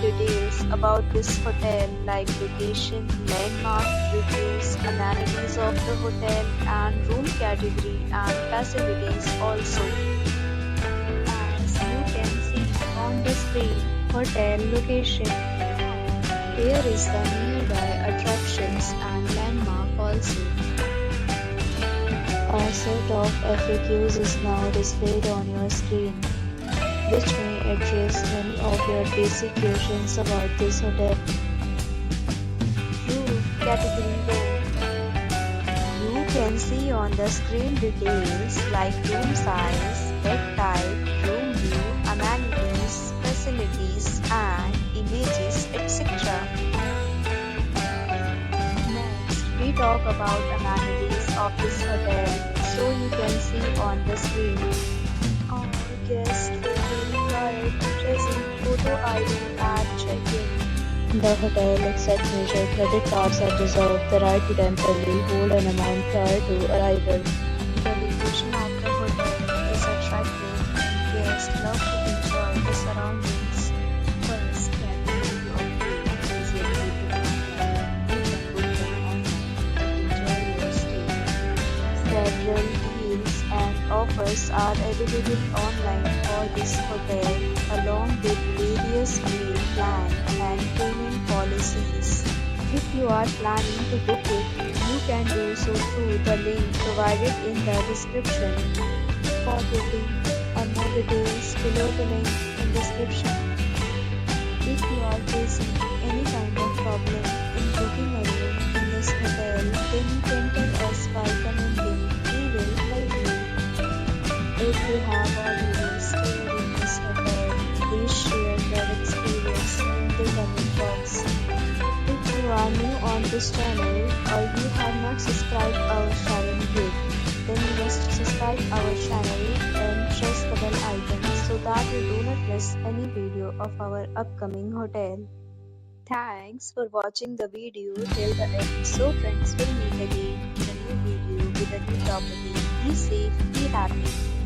details about this hotel like location, landmark, reviews, amenities of the hotel and room category and facilities also. As you can see on the screen, hotel location. Here is the nearby attractions and landmark also. A set of FAQs is now displayed on your screen, which may address many of your basic questions about this hotel. Room category room. You can see on the screen details like room size, bed type, room view, amenities, facilities, and images, etc. Next, we talk about amenities of this hotel, so you can see on the screen. All guests will be required to present photo ID at check-in. The hotel accepts major credit cards and reserves the right to temporarily hold an amount prior to arrival. The location of the hotel is attractive and guests love to enjoy the surroundings. First category of room is located online. You can book them online and enjoy your stay. Several deals and offers are available online for this hotel, along with various meal plan and payment policies. If you are planning to book it, you can do so through the link provided in the description. For booking or more details, below the link in description. If you are facing any kind of problem in booking a room in this hotel, then you can tell us by commenting. We will help you. If you have already stayed in this hotel, please share your experience in the comment box. If you are new on this channel or you have not subscribed our channel yet, then you must subscribe our channel and press the bell icon so that you do not miss any video of our upcoming hotel. Thanks for watching the video till the end. So friends, will meet again in a new video with a new property. Be safe, be happy.